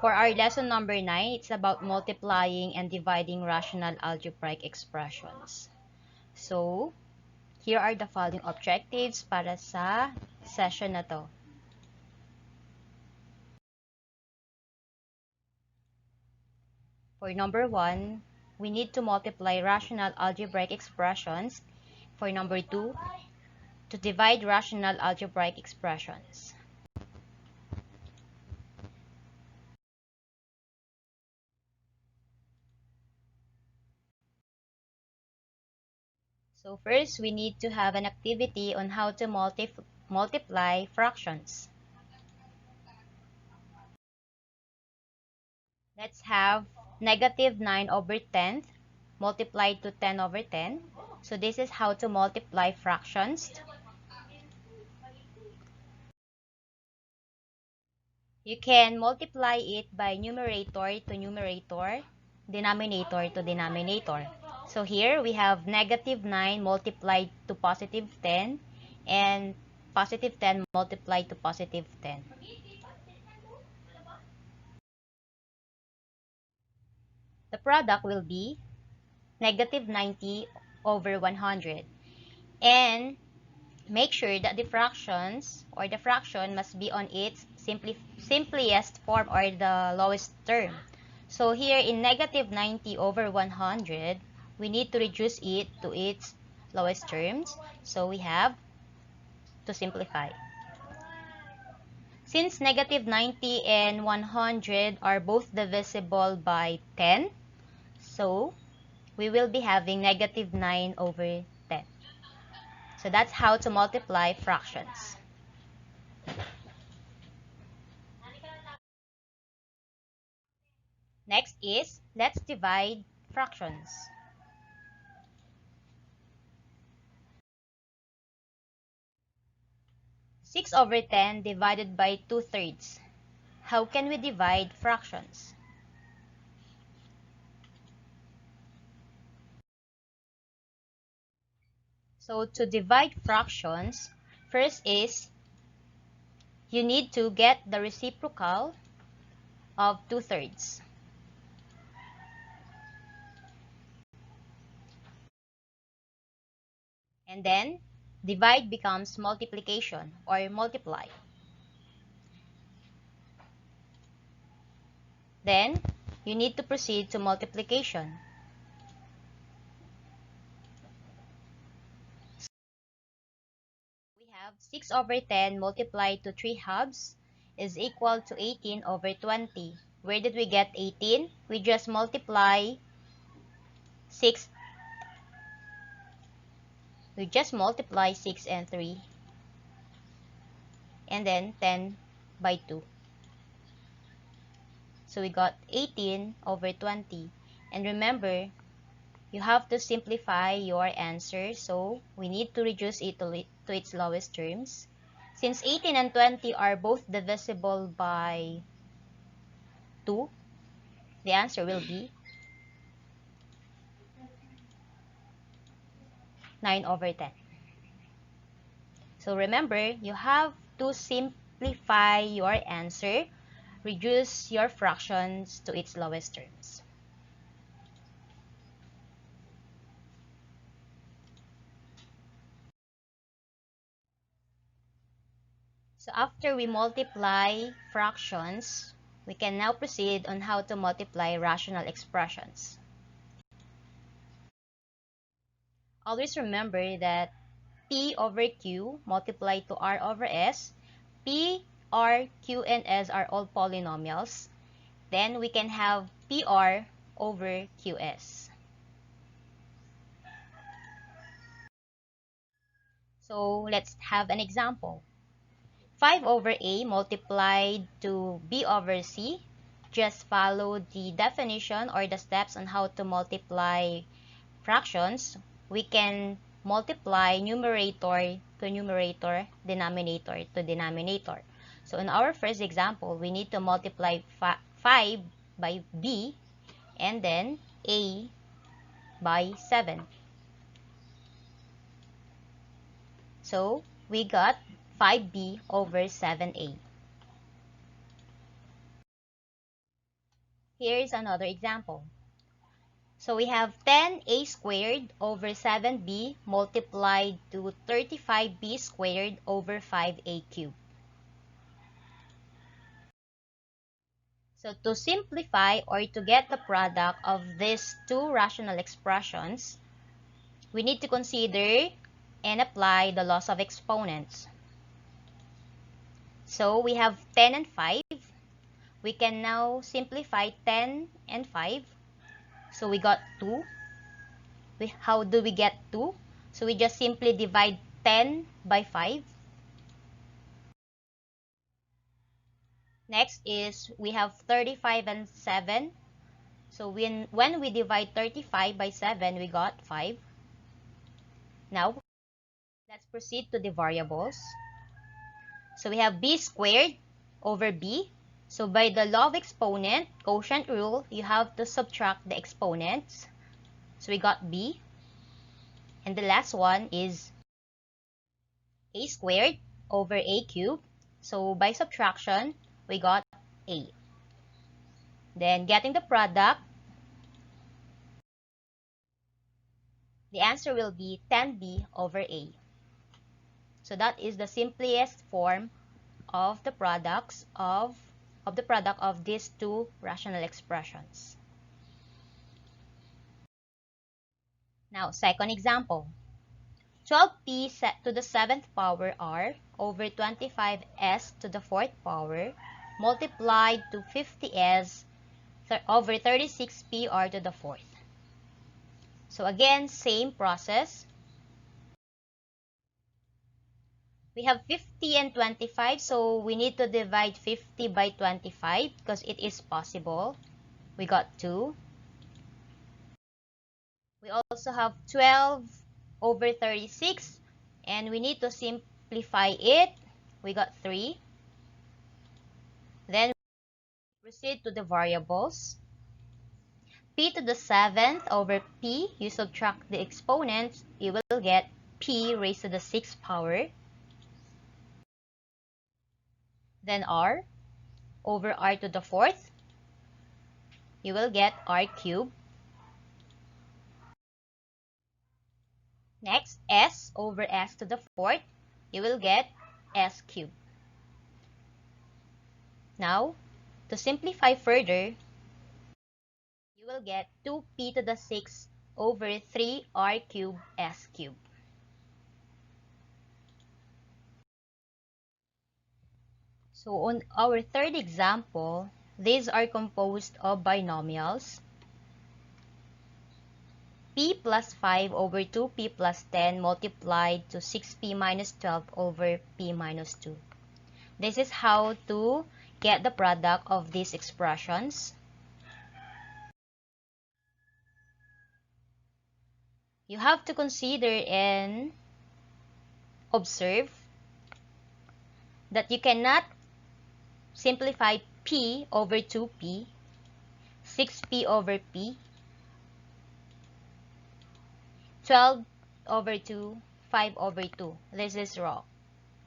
For our lesson number 9, it's about multiplying and dividing rational algebraic expressions. So, here are the following objectives para sa session na to. For number 1, we need to multiply rational algebraic expressions. For number 2, to divide rational algebraic expressions. So first, we need to have an activity on how to multiply fractions. Let's have negative 9 over 10th multiplied to 10 over 10. So this is how to multiply fractions. You can multiply it by numerator to numerator, denominator to denominator. So here we have negative 9 multiplied to positive 10 and positive 10 multiplied to positive 10. The product will be negative 90 over 100. And make sure that the fractions or the fraction must be on its simplest form or the lowest term. So here in negative 90 over 100, we need to reduce it to its lowest terms. So we have to simplify. Since negative 90 and 100 are both divisible by 10, so we will be having negative 9 over 10. So that's how to multiply fractions. Next is, let's divide fractions. Six over 10 divided by 2/3. How can we divide fractions? So to divide fractions, first is you need to get the reciprocal of 2/3. And then divide becomes multiplication or multiply. Then you need to proceed to multiplication. We have 6 over 10 multiplied to 3 halves is equal to 18 over 20. Where did we get 18? We just multiply 6. We just multiply 6 and 3. And then 10 by 2. So we got 18 over 20. And remember, you have to simplify your answer. So we need to reduce it to its lowest terms. Since 18 and 20 are both divisible by 2, the answer will be 9 over 10. So remember, you have to simplify your answer, reduce your fractions to its lowest terms. So after we multiply fractions, we can now proceed on how to multiply rational expressions. Always remember that P over Q multiplied to R over S. P, R, Q, and S are all polynomials. Then we can have PR over QS. So let's have an example. 5 over A multiplied to B over C. Just follow the definition or the steps on how to multiply fractions. We can multiply numerator to numerator, denominator to denominator. So in our first example, we need to multiply 5 by B and then A by 7. So we got 5B over 7A. Here's another example. So we have 10a squared over 7b multiplied to 35b squared over 5a cubed. So to simplify or to get the product of these two rational expressions, we need to consider and apply the laws of exponents. So we have 10 and 5. We can now simplify 10 and 5. So we got 2. How do we get 2? So we just simply divide 10 by 5. Next is we have 35 and 7. So when we divide 35 by 7, we got 5. Now, let's proceed to the variables. So we have b squared over b. So by the law of exponent, quotient rule, you have to subtract the exponents. So we got b. And the last one is a squared over a cubed. So by subtraction, we got a. Then getting the product, the answer will be 10b over a. So that is the simplest form of the product of these two rational expressions. Now, second example. 12p set to the 7th power r over 25s to the 4th power multiplied to 50s over 36p r to the 4th. So again, same process. We have 50 and 25, so we need to divide 50 by 25 because it is possible. We got 2. We also have 12 over 36, and we need to simplify it. We got 3. Then we proceed to the variables. P to the 7th over p, you subtract the exponents, you will get p raised to the 6th power. Then r over r to the 4th, you will get r cubed. Next, s over s to the 4th, you will get s cubed. Now, to simplify further, you will get 2p to the 6th over 3r cubed s cubed. So on our third example, these are composed of binomials. P plus 5 over 2p plus 10 multiplied to 6p minus 12 over p minus 2. This is how to get the product of these expressions. You have to consider and observe that you cannot simplify p over 2p, 6p over p, 12 over 2, 5 over 2. This is wrong.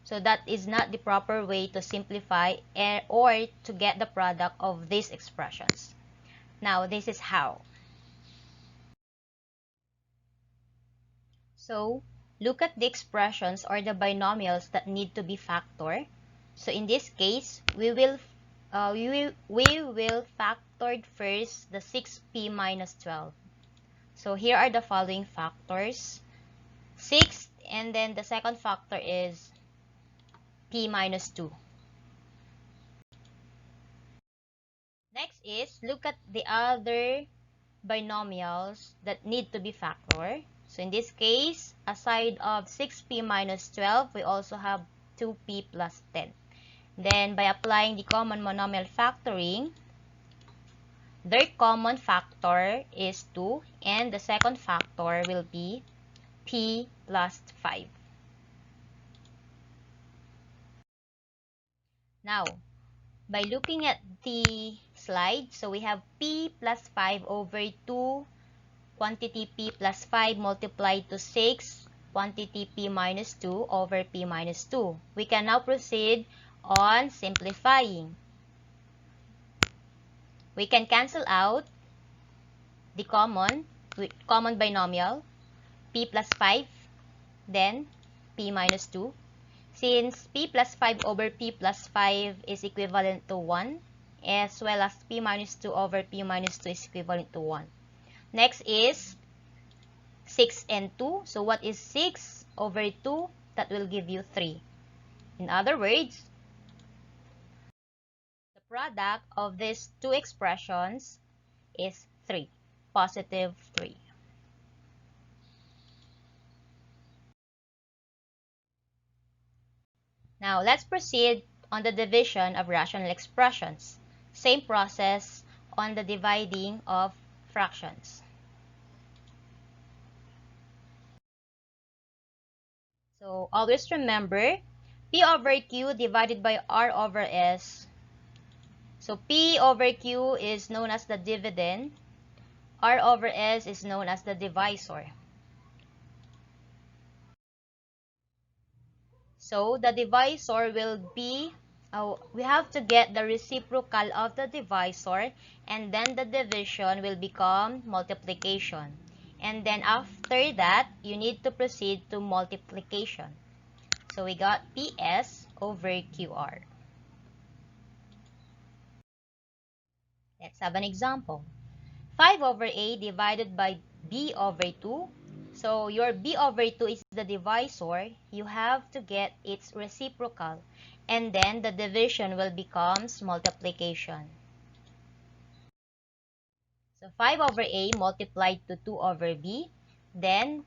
So that is not the proper way to simplify or to get the product of these expressions. Now, this is how. So, look at the expressions or the binomials that need to be factored. So, in this case, we will factor first the 6p minus 12. So, here are the following factors. 6, and then the second factor is p minus 2. Next is, look at the other binomials that need to be factored. So in this case, aside of 6p minus 12, we also have 2p plus 10. Then by applying the common monomial factoring, their common factor is 2, and the second factor will be p plus 5. Now, by looking at the slide, so we have p plus 5 over 2 quantity p plus 5 multiplied to 6 quantity p minus 2 over p minus 2. We can now proceed on simplifying. We can cancel out the common with common binomial, p plus 5, then p minus 2. Since p plus 5 over p plus 5 is equivalent to 1, as well as p minus 2 over p minus 2 is equivalent to 1. Next is 6 and 2. So what is 6 over 2? That will give you 3. In other words, the product of these two expressions is 3, positive 3. Now, let's proceed on the division of rational expressions. Same process on the dividing of fractions. So, always remember, P over Q divided by R over S. So, P over Q is known as the dividend. R over S is known as the divisor. So, the divisor will be, we have to get the reciprocal of the divisor, and then the division will become multiplication. And then after that, you need to proceed to multiplication. So, we got PS over QR. Let's have an example. 5 over A divided by B over 2. So your B over 2 is the divisor. You have to get its reciprocal. And then the division will become multiplication. So 5 over A multiplied to 2 over B. Then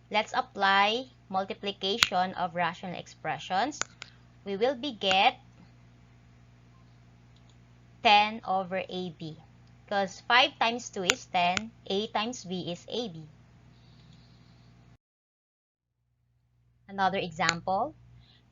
let's apply multiplication of rational expressions. We will get 10 over AB. Because 5 times 2 is 10, A times B is AB. Another example,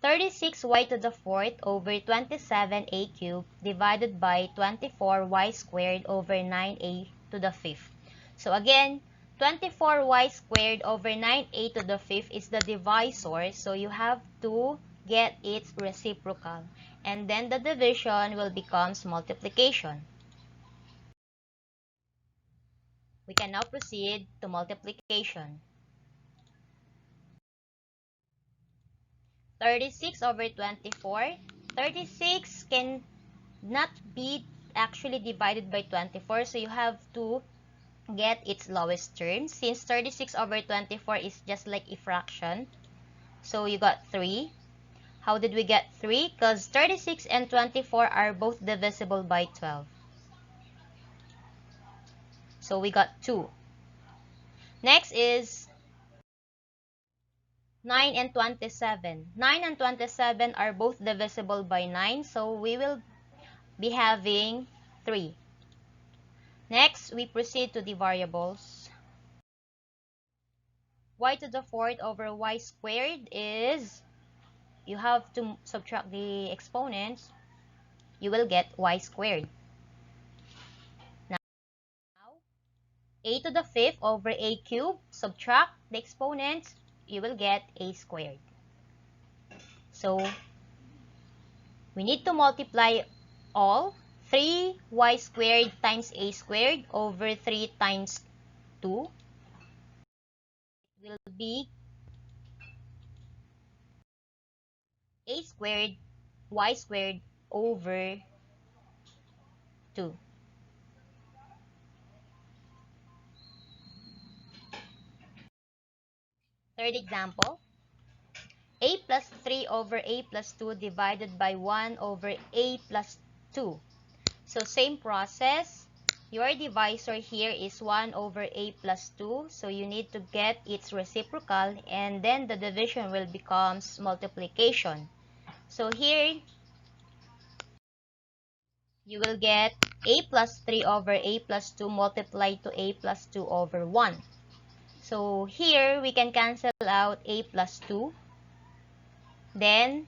36y to the fourth over 27a cubed divided by 24y squared over 9a to the fifth. So again, 24y squared over 9a to the fifth is the divisor, so you have to get its reciprocal. And then the division will become multiplication. We can now proceed to multiplication. 36 over 24. 36 can not be actually divided by 24, so you have to get its lowest term. Since 36 over 24 is just like a fraction, so you got 3. How did we get 3? Because 36 and 24 are both divisible by 12. So we got 2. Next is 9 and 27. 9 and 27 are both divisible by 9, so we will be having 3. Next, we proceed to the variables. Y to the fourth over y squared is, you have to subtract the exponents, you will get y squared. Now, a to the fifth over a cubed, subtract the exponents, you will get a squared. So, we need to multiply all. 3y squared times a squared over 3 times 2 will be a squared y squared over 2. Third example, a plus 3 over a plus 2 divided by 1 over a plus 2. So same process. Your divisor here is 1 over a plus 2. So you need to get its reciprocal, and then the division will become multiplication. So here, you will get a plus 3 over a plus 2 multiplied to a plus 2 over 1. So here, we can cancel out a plus 2. Then,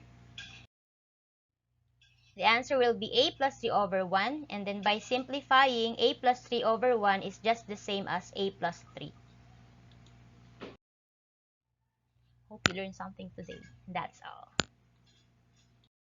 the answer will be a plus 3 over 1. And then by simplifying, a plus 3 over 1 is just the same as a plus 3. Hope you learned something today. That's all.